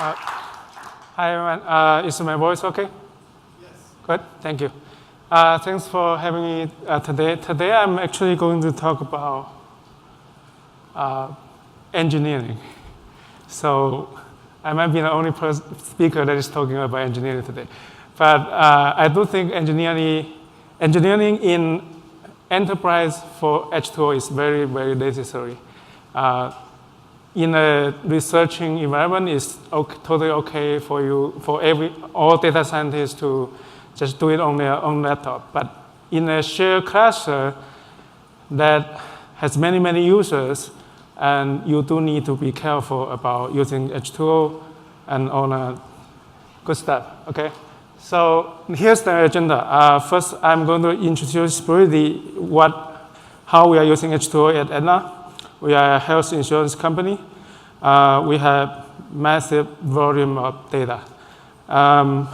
Hi, everyone. Is my voice okay? Yes. Good, thank you. Thanks for having me today. Today, I'm actually going to talk about engineering. So I might be the only speaker that is talking about engineering today. But I do think engineering in enterprise for H2O is very, very necessary. In a researching environment, it's totally okay for all data scientists to just do it on their own laptop. But in a shared cluster that has many, many users, and you do need to be careful about using H2O and all the good stuff, okay? So here's the agenda. First, I'm going to introduce briefly how we are using H2O at Aetna. We are a health insurance company. We have massive volume of data. Then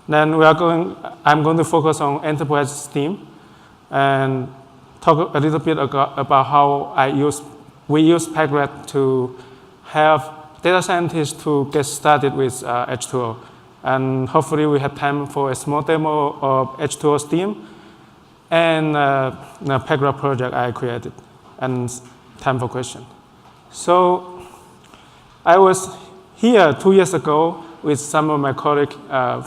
I'm going to focus on enterprise STEAM and talk a little bit about how we use Packrat to have data scientists to get started with H2O. And hopefully we have time for a small demo of H2O STEAM and the Packrat project I created, and time for questions. So I was here 2 years ago with some of my colleagues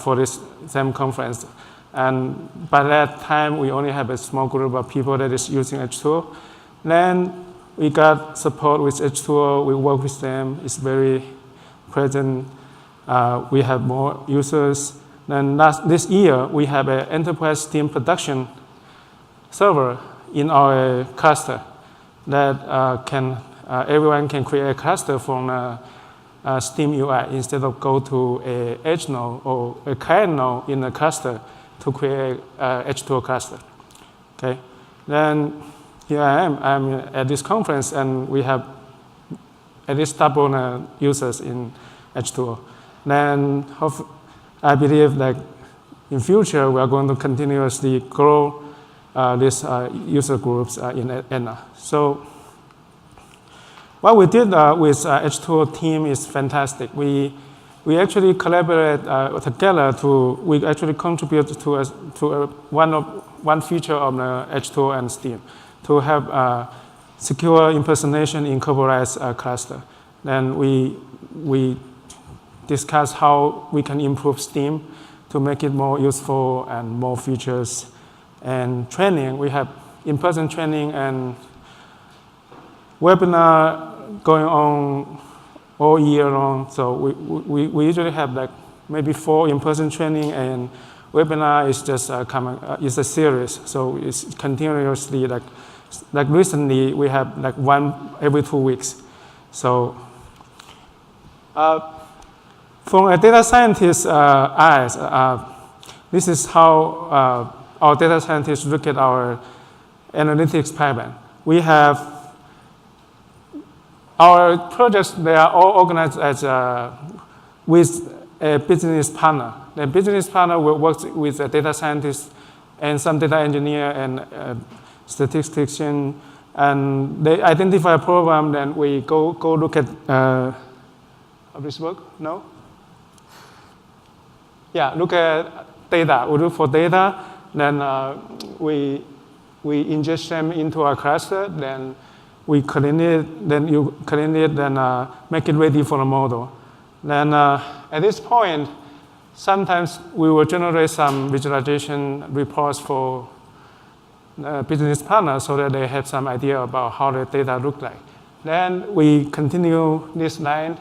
for this same conference. And by that time, we only have a small group of people that is using H2O. Then we got support with H2O. We work with them. It's very present. We have more users. Then this year, we have an enterprise STEAM production server in our cluster that everyone can create a cluster from a STEAM UI instead of go to a edge node or a client node in a cluster to create a H2O cluster. Okay. Then here I am. I'm at this conference, and we have at least double users in H2O. Then I believe that in future we are going to continuously grow these user groups in Aetna. So what we did with H2O team is fantastic. We actually collaborate together we actually contribute to one feature of the H2O and STEAM to have secure impersonation in corporatized cluster. Then we discuss how we can improve STEAM to make it more useful and more features. And training, we have in-person training and webinar going on all year long. So we usually have like maybe 4 in-person training, and webinar is just it's a series. So it's continuously like recently we have like one every 2 weeks. So from a data scientist's eyes, this is how our data scientists look at our analytics pipeline. We have our projects, they are all organized as with a business partner. The business partner will work with a data scientist and some data engineer and statistician, and they identify a problem, then we go look at this work? No? Yeah, look at data. We look for data, then we ingest them into our cluster, then we clean it, then you clean it, then make it ready for the model. Then at this point, sometimes we will generate some visualization reports for business partners so that they have some idea about how the data look like. Then we continue this line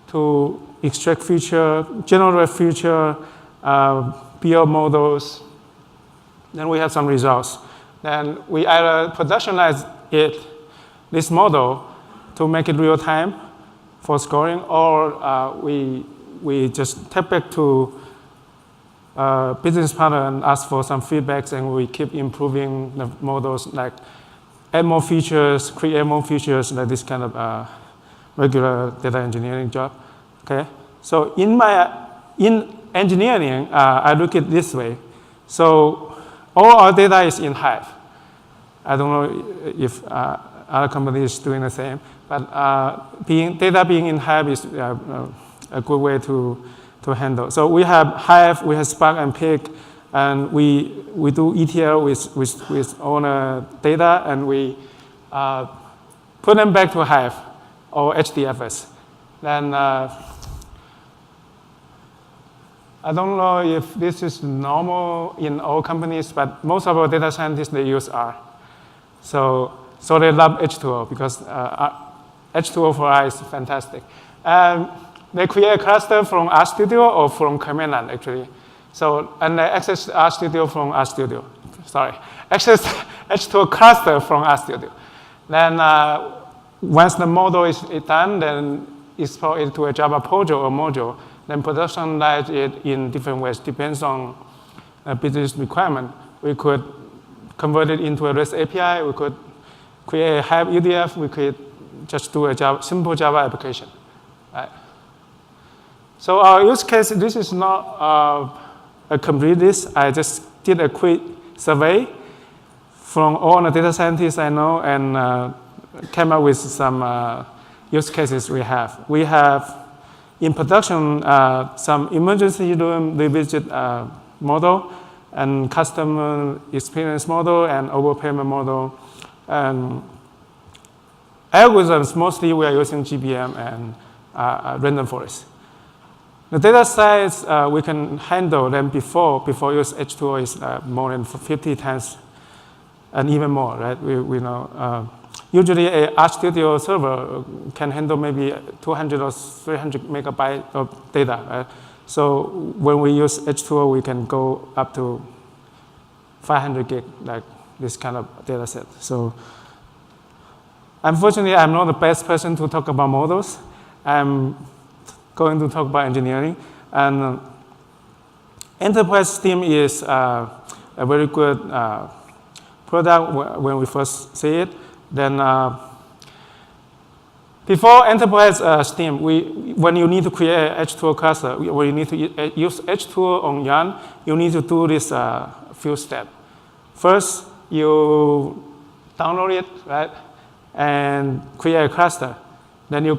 to extract feature, generate feature, build models. Then we have some results. Then we either productionize this model to make it real time for scoring, or we just tap back to business partner and ask for some feedbacks, and we keep improving the models, like add more features, create more features, like this kind of regular data engineering job. Okay. So in engineering, I look at it this way. So all our data is in Hive. I don't know if other companies doing the same, but data being in Hive is a a good way to handle. So we have Hive, we have Spark and Pig, and we do ETL with owner data, and we put them back to Hive or HDFS. Then I don't know if this is normal in all companies, but most of our data scientists, they use R. So they love H2O because H2O for R is fantastic. They create a cluster from RStudio or from Command actually. So, and they access RStudio from RStudio. Sorry, access H2O cluster from RStudio. Then once the model is done, then export it to a Java project or module. Then productionize it in different ways, depends on business requirement. We could convert it into a REST API. We could create a Hive UDF. We could just do a simple Java application. Right? So our use case, this is not a complete list. I just did a quick survey from all the data scientists I know and came up with some use cases we have. We have, in production, some emergency room revisit model and customer experience model and overpayment model. And algorithms, mostly we are using GBM and random forest. The data size we can handle them before use H2O is more than 50 times and even more, right? We know. Usually a RStudio server can handle maybe 200 or 300 megabytes of data, right? So when we use H2O, we can go up to 500 gig, like this kind of data set. So unfortunately, I'm not the best person to talk about models. I'm going to talk about engineering. And enterprise team is a very good product when we first see it. Then before enterprise Steam, when you need to create an H2O cluster, when you need to use H2O on Yarn, you need to do this few steps. First, you download it, right, and create a cluster. Then you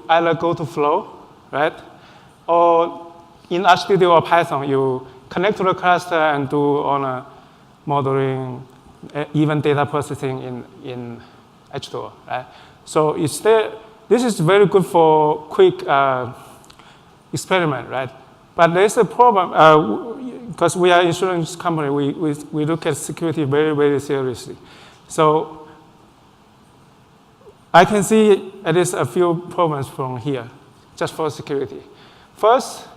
either go to Flow, right, or in RStudio or Python, you connect to the cluster and do all the modeling, even data processing in H2O, right? So this is very good for quick experiment, right? But there's a problem, because we are an insurance company, we look at security very, very seriously. So I can see at least a few problems from here, just for security. First,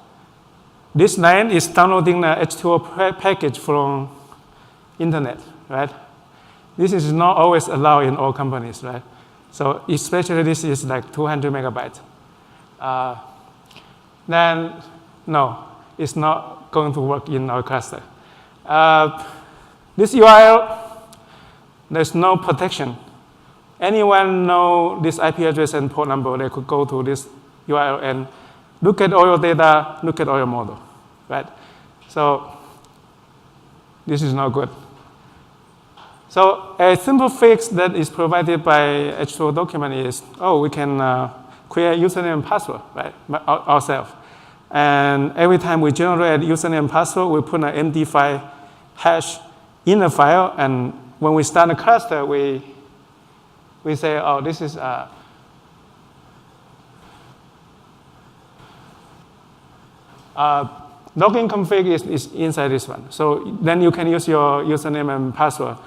this line is downloading the H2O package from internet, right? This is not always allowed in all companies, right? So especially this is like 200 megabytes. Then, no, it's not going to work in our cluster. This URL, there's no protection. Anyone know this IP address and port number, they could go to this URL and look at all your data, look at all your model, right? So this is not good. So a simple fix that is provided by H2O document is, we can create username and password, right, ourselves. And every time we generate username and password, we put an MD5 hash in the file. And when we start a cluster, we say, this is login config is inside this one. So then you can use your username and password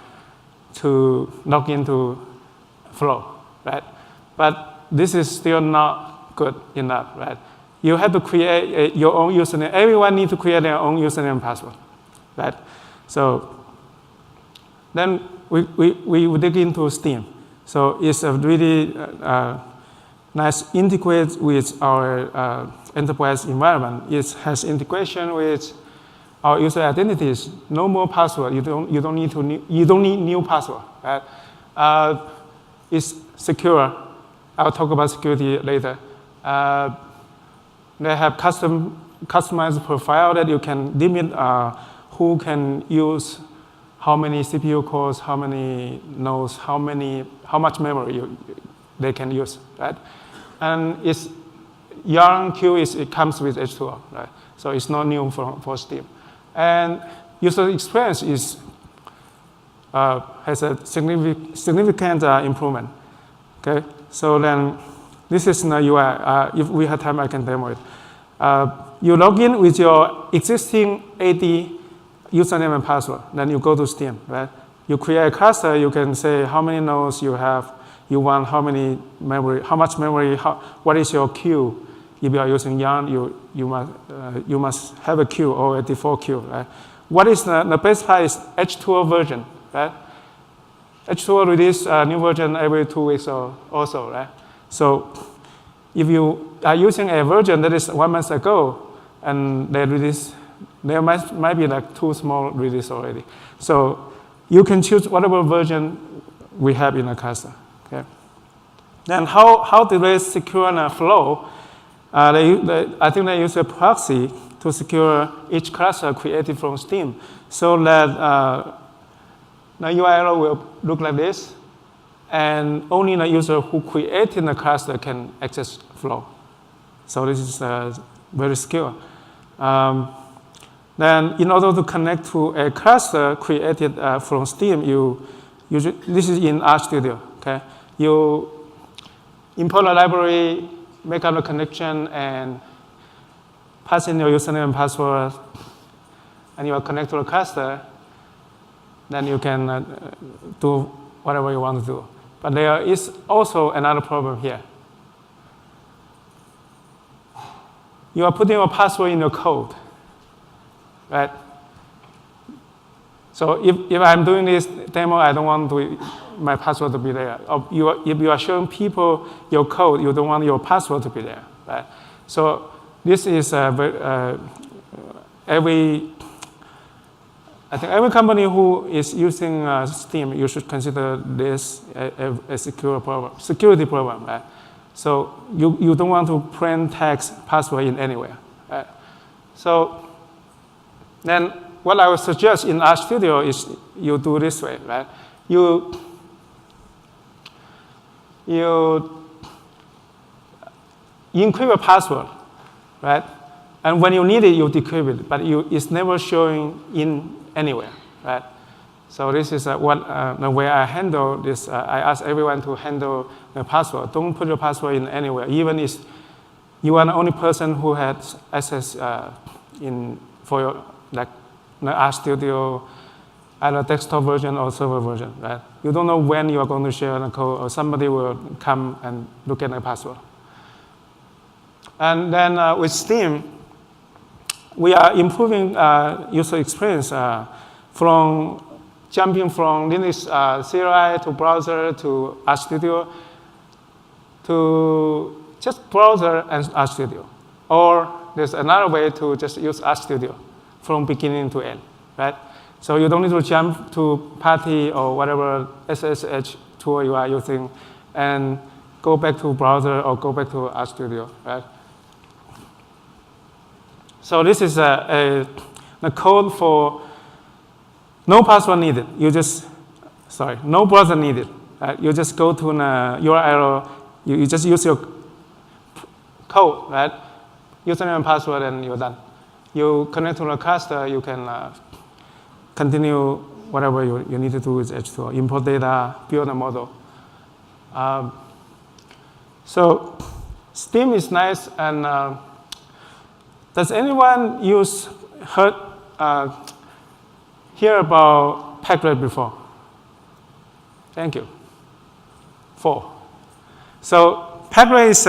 to log into Flow, right? But this is still not good enough, right? You have to create your own username. Everyone needs to create their own username and password, right? So then we dig into Steam. So it's a really nice integrate with our enterprise environment. It has integration with our user identities. No more password. You don't need new password. Right? It's secure. I'll talk about security later. They have customized profile that you can limit who can use how many CPU cores, how many nodes, how much memory they can use, right? And it's Yarn queue it comes with H2O, right? So it's not new for Steam. And user experience has a significant improvement. Okay, so then this is the UI. If we have time, I can demo it. You log in with your existing AD username and password. Then you go to Steam, right? You create a cluster. You can say how many nodes you have. You want how much memory. What is your queue? If you are using Yarn, you must have a queue or a default queue, right? What is the best part is H2O version, right? H2O release a new version every 2 weeks or so, right? So if you are using a version that is 1 month ago, and they release, there might be like 2 small releases already. So you can choose whatever version we have in a cluster. Okay. Then how do they secure a flow? I think they use a proxy to secure each cluster created from Steam, so that the URL will look like this, and only the user who created the cluster can access flow. So this is very secure. Then in order to connect to a cluster created from Steam, this is in RStudio. Okay, you import a library, make up a connection, and pass in your username and password, and you will connect to a cluster. Then you can do whatever you want to do. But there is also another problem here. You are putting your password in your code, right? So if I'm doing this demo, I don't want my password to be there. If you are showing people your code, you don't want your password to be there, right? So this is I think every company who is using Steam, you should consider this a security problem, right? So you don't want to plain text password in anywhere, right? So then what I would suggest in RStudio is you do this way, right? You encrypt your password, right? And when you need it, you decrypt it, but it's never showing in anywhere, right? So this is the way I handle this. I ask everyone to handle the password. Don't put your password in anywhere, even if you are the only person who has access for your the RStudio, either desktop version or server version, right? You don't know when you are going to share the code, or somebody will come and look at the password. And then with Steam, we are improving user experience from jumping from Linux CLI to browser to RStudio to just browser and RStudio. Or there's another way to just use RStudio from beginning to end, right? So you don't need to jump to Party or whatever SSH tool you are using and go back to browser or go back to RStudio, right? So this is the code for no password needed. No browser needed. You just go to the URL. You just use your code, right? Username and password, and you're done. You connect to the cluster. You can continue whatever you need to do with H2O. Import data, build a model. So Steam is nice, and does anyone hear about Packrat before? Thank you. 4. So Packrat is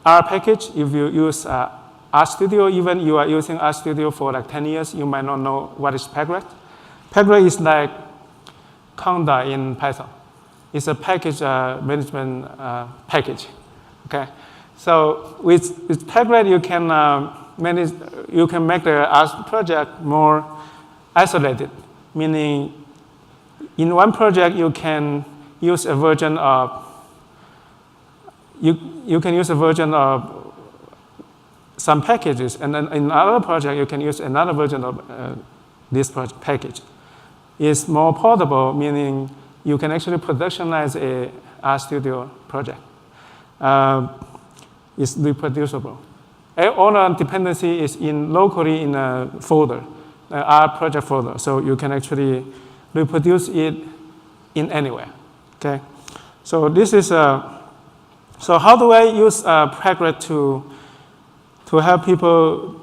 R package. If you use RStudio, even you are using RStudio for like 10 years, you might not know what is Packrat. Packrat is like Conda in Python. It's a package management package. Okay. So with Packrat, you can make the RS project more isolated, meaning in one project you can use a version of some packages, and then in another project you can use another version of this package. It's more portable, meaning you can actually productionize a RStudio project. is reproducible. All the dependency is locally in a folder, R project folder, so you can actually reproduce it in anywhere. Okay, so this is so how do I use Packrat to help people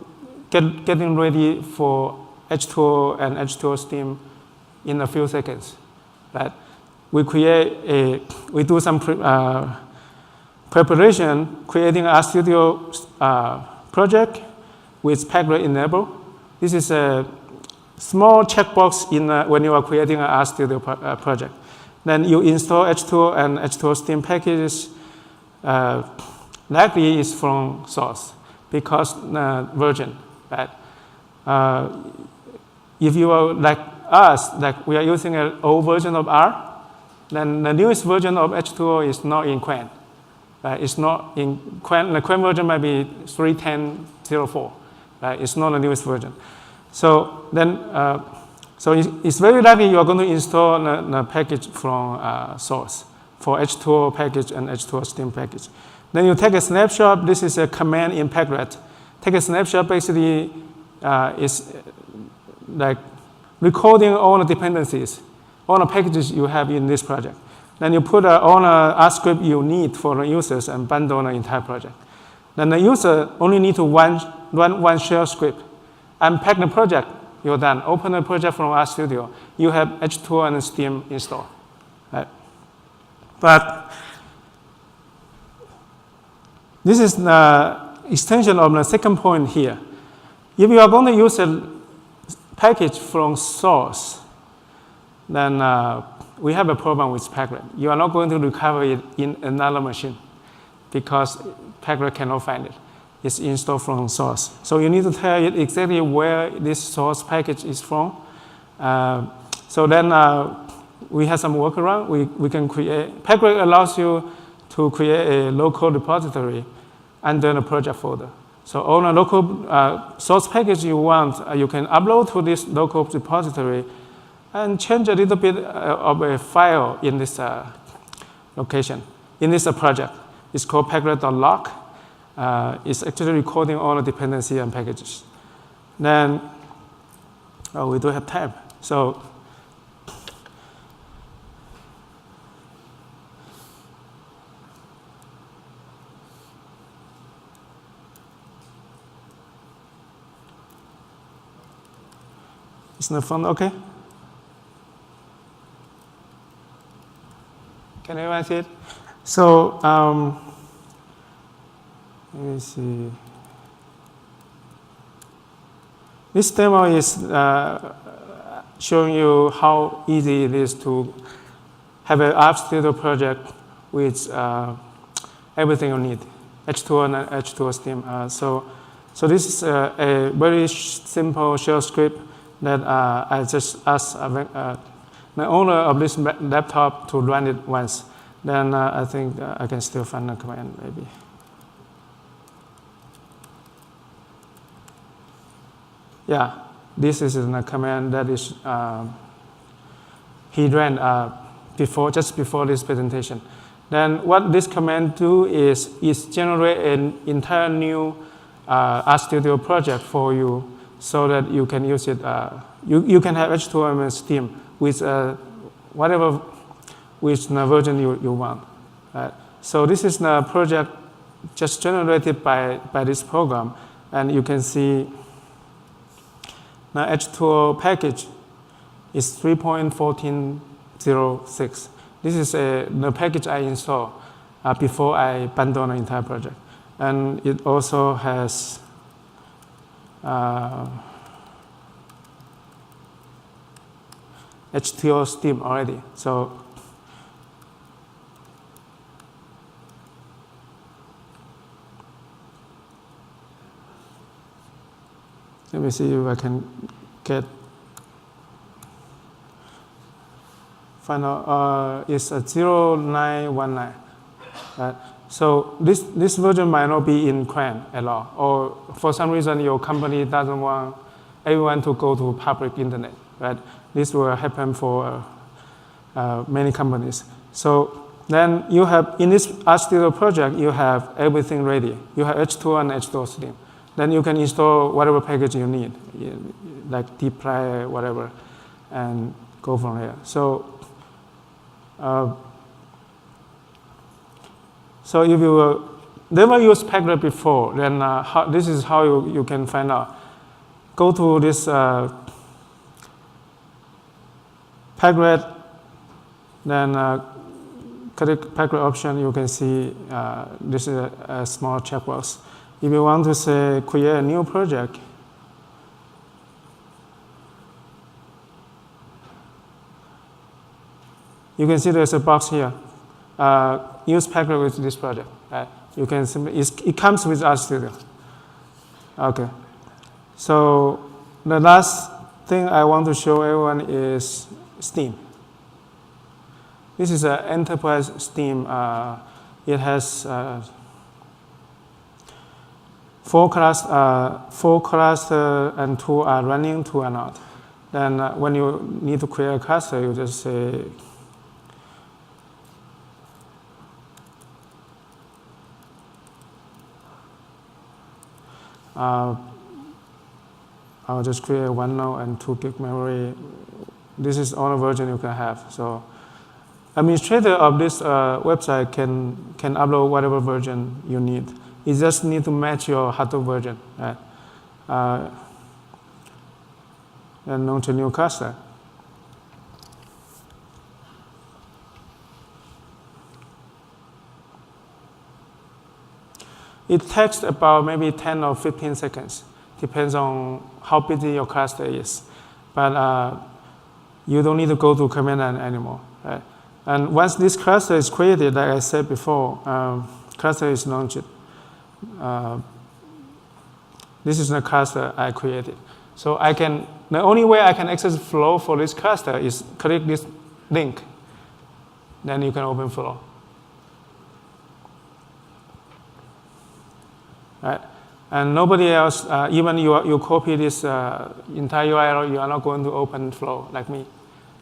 getting ready for H2O and H2O Steam in a few seconds, right? We do some preparation, creating a RStudio project with Packrat enable. This is a small checkbox when you are creating an RStudio project. Then you install H2O and H2O Steam packages. Likely is from source because version, right? If you are like us, like we are using an old version of R, then the newest version of H2O is not in Quen. It's not in Quen. The Quen version might be 3.10.04. Right? It's not the newest version. So then, so it's very likely you are going to install the package from source for H2O package and H2O Steam package. Then you take a snapshot. This is a command in Packrat. Take a snapshot basically is like recording all the dependencies, all the packages you have in this project. Then you put all the R script you need for the users and bundle the entire project. Then the user only need to run one shell script. Unpack the project, you're done. Open the project from RStudio. You have H2O and Steam installed. Right? But this is the extension of the second point here. If you are going to use a package from source, then we have a problem with Packrat. You are not going to recover it in another machine because Packrat cannot find it. It's installed from source. So you need to tell it exactly where this source package is from. So then we have some workaround. We can create, Packrat allows you to create a local repository under the project folder. So all the local source package you want, you can upload to this local repository and change a little bit of a file in this location, in this project. It's called packrat.log. It's actually recording all the dependency and packages. Then, we do have tab. So, isn't that fun? Okay. Can everyone see it? So, let me see. This demo is showing you how easy it is to have an RStudio project with everything you need, H2O and H2O Steam. So this is a very simple shell script that I just asked the owner of this laptop to run it once. Then I think I can still find the command maybe. Yeah, this is a command that is he ran just before this presentation. Then what this command do is generate an entire new RStudio project for you so that you can use it. You can have H2O and Steam with whatever with the version you want. So this is the project just generated by this program, and you can see the H2O package is 3.1406. This is the package I installed before I bundle the entire project. And it also has H2O Steam already. So let me see if I can get final. It's a 0919. Right? So this version might not be in Quen at all, or for some reason your company doesn't want everyone to go to public internet. Right? This will happen for many companies. So Then you have, in this H2O project, you have everything ready. You have H2O and H2O stream. Then you can install whatever package you need, like dplyr, whatever, and go from there. So if you never used Packrat before, then this is how you can find out. Go to this Packrat, then click Packrat option. You can see this is a small checkbox. If you want to say create a new project, you can see there's a box here. Use Packrat with this project. You can simply, it comes with RStudio. Okay. So the last thing I want to show everyone is Steam. This is an enterprise Steam. It has 4 clusters and 2 are running, 2 are not. Then when you need to create a cluster, you just say I'll just create 1 node and 2 gig memory. This is all the version you can have. So administrator of this website can upload whatever version you need. You just need to match your Hadoop version. Right? And launch a new cluster. It takes about maybe 10 or 15 seconds. Depends on how busy your cluster is. But you don't need to go to command line anymore. Right? And once this cluster is created, like I said before, cluster is launched. This is the cluster I created. So the only way I can access Flow for this cluster is click this link. Then you can open Flow. Right? And nobody else, even you copy this entire URL, you are not going to open Flow like me,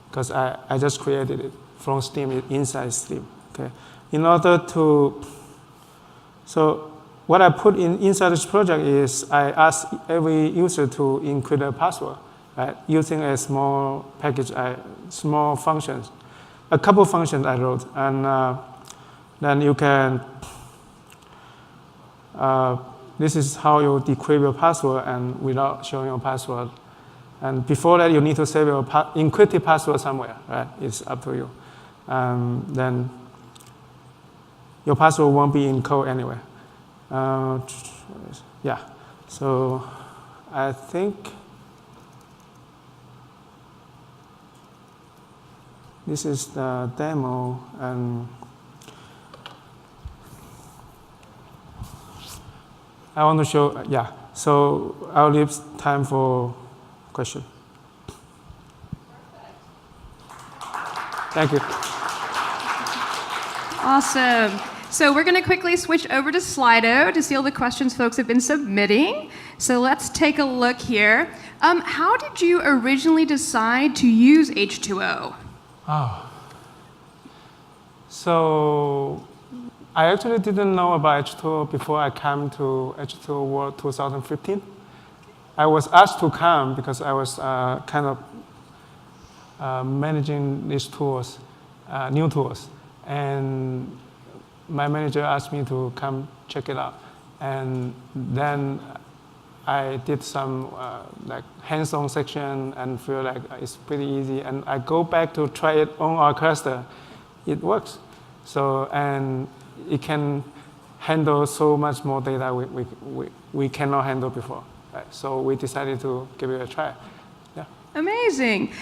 because I just created it from Steam, inside Steam. Okay. In order to, so what I put inside this project is I ask every user to include a password, right? Using a small package, small functions, a couple functions I wrote, and then you can. This is how you decrypt your password and without showing your password. And before that, you need to save your encrypted password somewhere, right? It's up to you. Then your password won't be in code anyway. Yeah, so I think this is the demo, and I want to show, yeah. So I'll leave time for question. Thank you. Awesome. So we're going to quickly switch over to Slido to see all the questions folks have been submitting. So let's take a look here. How did you originally decide to use H2O? Oh. So I actually didn't know about H2O before I came to H2O World 2015. I was asked to come because I was kind of managing these tools, new tools. And my manager asked me to come check it out. And then I did some like hands-on section and feel like it's pretty easy. And I go back to try it on our cluster. It works. So, and it can handle so much more data we cannot handle before. Right? So we decided to give it a try. Yeah. Amazing.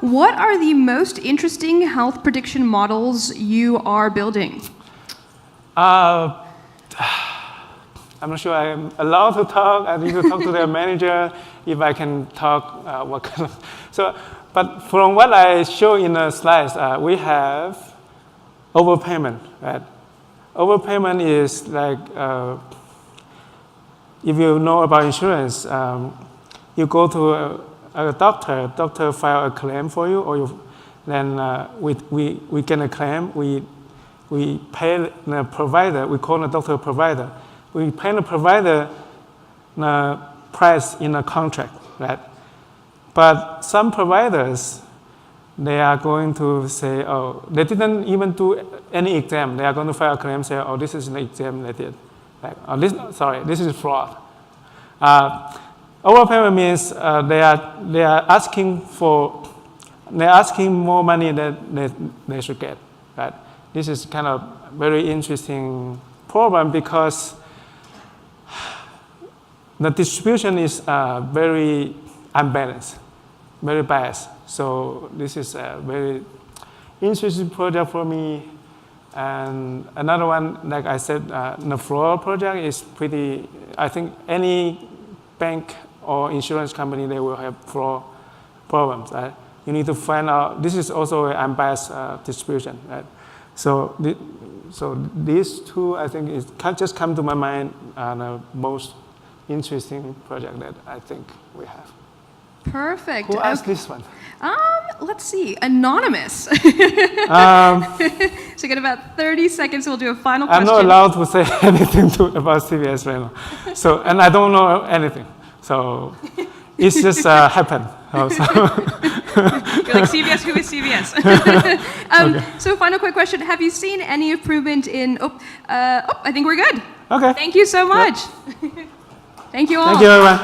What are the most interesting health prediction models you are building? I'm not sure I'm allowed to talk. I need to talk to the manager if I can talk what kind of. So, but from what I show in the slides, we have overpayment, right? Overpayment is like, if you know about insurance, you go to a doctor file a claim for you, or then we get a claim, we we pay the provider, we call the doctor provider, we pay the provider the price in a contract, right? But some providers, they are going to say, oh, they didn't even do any exam. They are going to file a claim, say, oh, this is an exam they did. Like, oh, this is fraud. Overpayment means they are asking more money than they should get, right? This is kind of very interesting problem because the distribution is very unbalanced, very biased. So this is a very interesting project for me. And another one, like I said, the fraud project is pretty, I think any bank or insurance company, they will have fraud problems, right? You need to find out, this is also an unbiased distribution, right? So these two, I think, just come to my mind the most interesting project that I think we have. Perfect. Who asked this one? Let's see. Anonymous. So get about 30 seconds. We'll do a final question. I'm not allowed to say anything about CVS right now. So, and I don't know anything. So it's just happened. You're like, CVS, who is CVS? Okay. So final quick question. Have you seen any improvement in, I think we're good. Okay. Thank you so much. Yep. Thank you all. Thank you, everyone.